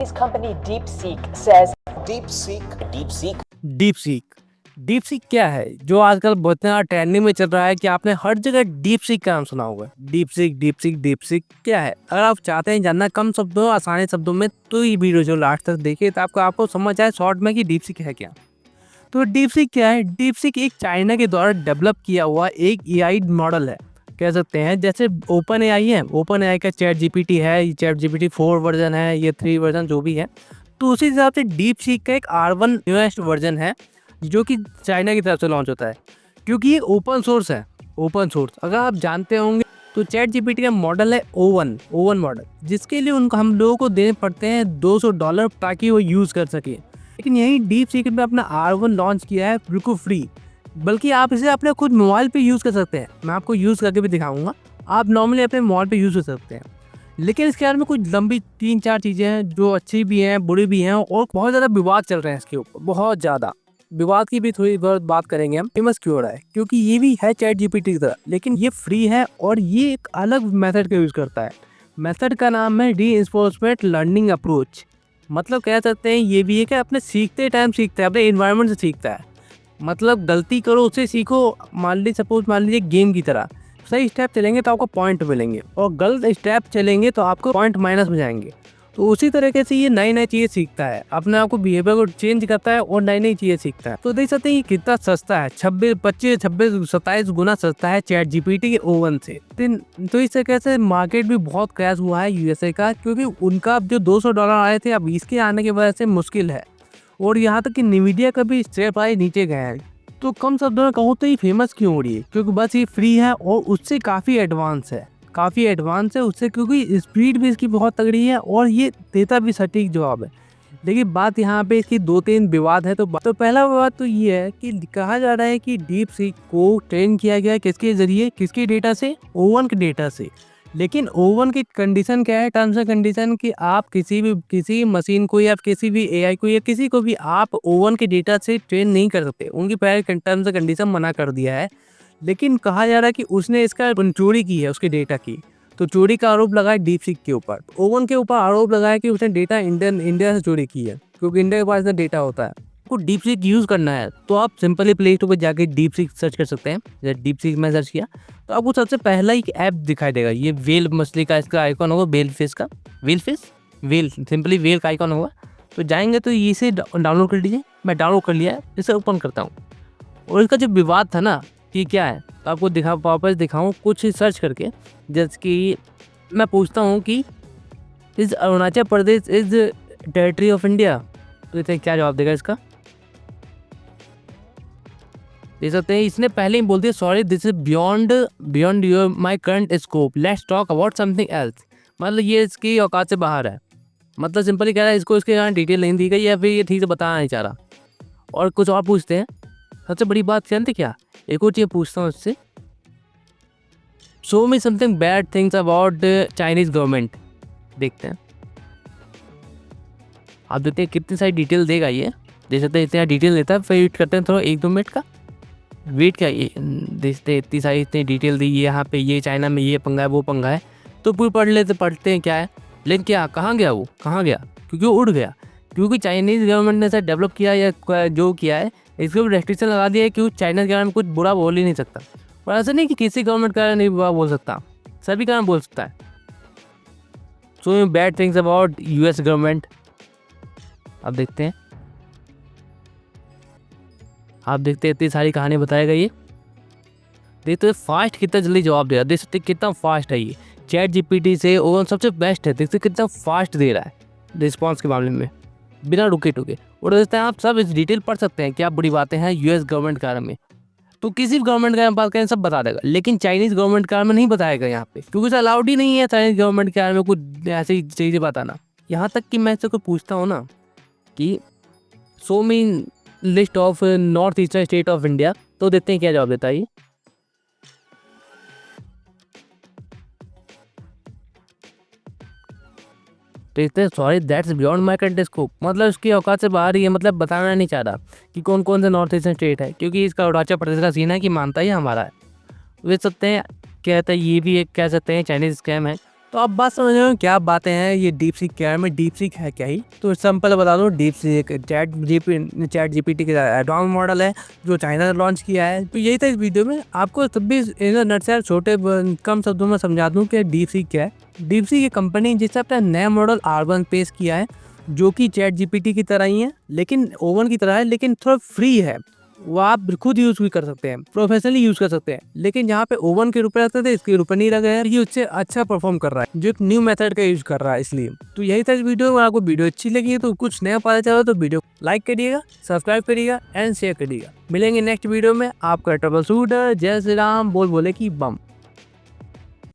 company DeepSeek says deep seek क्या है जो आजकल बहुत ट्रेंडिंग में चल रहा है कि आपने हर जगह डीप सीक का नाम सुना होगा। डीप सीक क्या है? अगर आप चाहते हैं जानना कम शब्दों आसानी शब्दों में तो ये वीडियो जो लास्ट तक देखिए तो आपको समझ आए शॉर्ट में कि डीप सीक है क्या। तो डीप सीक क्या है? डीप सीक एक चाइना के द्वारा डेवलप किया हुआ एक एआई मॉडल है, कह सकते हैं। जैसे ओपन एआई है, ओपन एआई का चैट जीपीटी है, ये चैट जीपीटी 4 वर्जन है, ये 3 वर्जन जो भी है, तो उसी हिसाब से डीप सीक का एक R1 न्यूएस्ट वर्जन है जो कि चाइना की तरफ से लॉन्च होता है, क्योंकि ये ओपन सोर्स है। ओपन सोर्स अगर आप जानते होंगे तो चैट जीपीटी का मॉडल है O1 मॉडल, जिसके लिए उनको हम लोगों को देने पड़ते हैं $200 ताकि वो यूज़ कर सके। लेकिन यही डीप सीक में अपना R1 लॉन्च किया है बिल्कुल फ्री, बल्कि आप इसे अपने खुद मोबाइल पे यूज़ कर सकते हैं। मैं आपको यूज़ करके भी दिखाऊंगा। आप नॉर्मली अपने मोबाइल पे यूज़ कर सकते हैं, लेकिन इसके बारे में कुछ लंबी 3-4 चीज़ें हैं जो अच्छी भी हैं बुरी भी हैं, और बहुत ज़्यादा विवाद चल रहे हैं इसके ऊपर। बहुत ज़्यादा विवाद की भी थोड़ी बहुत बात करेंगे हम। फेमस क्यों हो रहा है? क्योंकि ये भी है चैट जीपीटी की तरह, लेकिन ये फ्री है और ये एक अलग मेथड का यूज़ करता है। मेथड का नाम है रीइंफोर्समेंट लर्निंग अप्रोच। मतलब कह सकते हैं ये भी है कि अपने सीखते टाइम सीखता है, अपने इन्वायरमेंट से सीखता है। मतलब गलती करो उससे सीखो। मान लीजिए गेम की तरह सही स्टेप चलेंगे तो आपको पॉइंट मिलेंगे, और गलत स्टेप चलेंगे तो आपको पॉइंट माइनस में जाएंगे। तो उसी तरीके से ये नई नई चीज़ें सीखता है, अपने आप को बिहेवियर को चेंज करता है और नई नई चीज़ें सीखता है। तो देख सकते हैं ये कितना सस्ता है, 27 गुना सस्ता है चैट जीपीटी के O1 से। तो इस तरीके से मार्केट भी बहुत क्रैश हुआ है यूएसए का, क्योंकि उनका जो $200 आए थे अब इसके आने की वजह से मुश्किल है। और यहाँ तक कि NVIDIA का भी शेयर प्राइस नीचे गया है। तो कम शब्दों में कहूँ तो ये फेमस क्यों हो रही है? क्योंकि बस ये फ्री है और उससे काफ़ी एडवांस है उससे, क्योंकि स्पीड भी इसकी बहुत तगड़ी है और ये देता भी सटीक जवाब है। लेकिन बात यहाँ पे इसकी 2-3 विवाद है। तो पहला विवाद तो ये है कि कहा जा रहा है कि डीप सीक को ट्रेन किया गया किसके जरिए, किसके डेटा से? O1 के डेटा से। लेकिन O1 की कंडीशन क्या है, टर्म्स एंड कंडीशन, कि आप किसी मशीन को या किसी भी एआई को या किसी को भी आप O1 के डेटा से ट्रेन नहीं कर सकते। उनकी पहले टर्म्स एंड कंडीशन मना कर दिया है। लेकिन कहा जा रहा है कि उसने इसका चोरी की है, उसके डेटा की। तो चोरी का आरोप लगा है डीप सीक के ऊपर। O1 के ऊपर आरोप लगा है कि उसने डेटा इंडिया से चोरी की है, क्योंकि इंडिया के पास इतना डेटा होता है। आपको डीप सीक यूज़ करना है तो आप सिंपली प्ले स्टोर पर जाके डीप सीक सर्च कर सकते हैं। जैसे डीप सीक में सर्च किया तो आपको सबसे पहला एक ऐप दिखाई देगा। ये वेल मछली का इसका आइकॉन होगा, वेल सिंपली वेल का आइकॉन होगा। तो जाएंगे तो इसे डाउनलोड कर लीजिए। मैं डाउनलोड कर लिया है, इसे ओपन करता हूँ। और इसका जो विवाद था ना कि क्या है, तो आपको वापस दिखाऊँ कुछ सर्च करके। जैसे कि मैं पूछता हूँ कि is Arunachal Pradesh is territory of India, तो इसे क्या जवाब देगा इसका? देख सकते हैं इसने पहले ही बोल दिया sorry this is beyond your my current scope, let's talk about something else. मतलब ये इसकी औकात से बाहर है। मतलब सिंपली कह रहा है इसको इसके यहाँ डिटेल नहीं दी गई, या फिर ये ठीक से बताना नहीं चाह रहा। और कुछ और पूछते हैं। सबसे बड़ी बात जानते क्या, एक और चीज़ पूछता हूँ इससे, show me something bad things about Chinese government. देखते हैं, आप देखते हैं कितनी सारी डिटेल देगा ये। देख सकते हैं इतना डिटेल देता है। फिर वेट करते हैं थोड़ा 1-2 मिनट का वेट। क्या ये देखते इतनी सारी इतनी डिटेल दी है यहाँ पे, ये चाइना में ये पंगा है वो पंगा है, तो पूरी पढ़ते हैं क्या है। लेकिन क्या कहाँ गया वो, कहाँ गया? क्योंकि वो उड़ गया। क्योंकि चाइनीज़ गवर्नमेंट ने ऐसा डेवलप किया या जो किया है, इसको रेस्ट्रिक्शन लगा दिया है कि चाइना के बारे में कुछ बुरा बोल ही नहीं सकता। और ऐसा नहीं कि किसी गवर्नमेंट का नहीं बुरा बोल सकता, सभी का बोल सकता है। So bad things about US government. अब देखते हैं, आप देखते हैं इतनी सारी कहानी बताई गई है। देखते हैं फास्ट कितना जल्दी जवाब दे रहा है। देख सकते कितना फास्ट है ये। चैट जीपीटी से O1 सबसे बेस्ट है। देखते कितना फास्ट दे रहा है रिस्पॉन्स के मामले में, बिना रुके टुके। और देखते हैं आप सब इस डिटेल पढ़ सकते हैं क्या बुरी बातें हैं US गवर्नमेंट के बारे में। तो किसी भी गवर्नमेंट के बात करें सब बता देगा, लेकिन चाइनीज़ गवर्नमेंट के बारे में नहीं बताएगा यहाँ पे, क्योंकि अलाउड ही नहीं है चाइनीज़ गवर्नमेंट के बारे में कुछ ऐसी चीज़ें बताना। यहाँ तक कि मैं इससे कोई पूछता हूँ ना कि so mean list of north eastern state of India, तो देखते हैं क्या जवाब देता है ये। देखते हैं sorry that's beyond my current scope. मतलब उसकी औकात से बाहर ही है, मतलब बताना नहीं चाह रहा कि कौन कौन से नॉर्थ ईस्टर्न स्टेट है, क्योंकि इसका अरुणाचल प्रदेश का सीन है कि मानता ही हमारा है। देख सकते हैं कहता है ये भी एक कह सकते हैं चाइनीज स्कैम है। तो आप बात समझ रहे हो क्या बातें हैं, ये डीप सीक क्या है, मैं डीप सीक है क्या ही। तो सिंपल बता दो, डीप सीक चैट जीपीटी का एडवांस मॉडल है जो चाइना ने लॉन्च किया है। तो यही था इस वीडियो में, आपको तब भी नट से छोटे कम शब्दों में समझा दूं कि डीप सीक क्या है। डीप सीक ये कंपनी जिसने अपना नया मॉडल R1 पेश किया है, जो कि चैट जीपीटी की तरह ही है, लेकिन ओवन की तरह है, लेकिन थोड़ा फ्री है। वो आप खुद यूज भी कर सकते हैं, प्रोफेशनली यूज कर सकते हैं। लेकिन यहाँ पे ओवन के रुपए लगते थे, इसके रुपए नहीं लगे हैं। ये उससे अच्छा परफॉर्म कर रहा है, जो एक न्यू मेथड का यूज कर रहा है इसलिए। तो यही था इस वीडियो में। आपको वीडियो अच्छी लगी है तो कुछ नया पता चला तो वीडियो लाइक करिएगा, सब्सक्राइब करिएगा एंड शेयर करिएगा। मिलेंगे नेक्स्ट वीडियो में। आपका ट्रबल शूटर जय श्री राम बोल बोले की बम।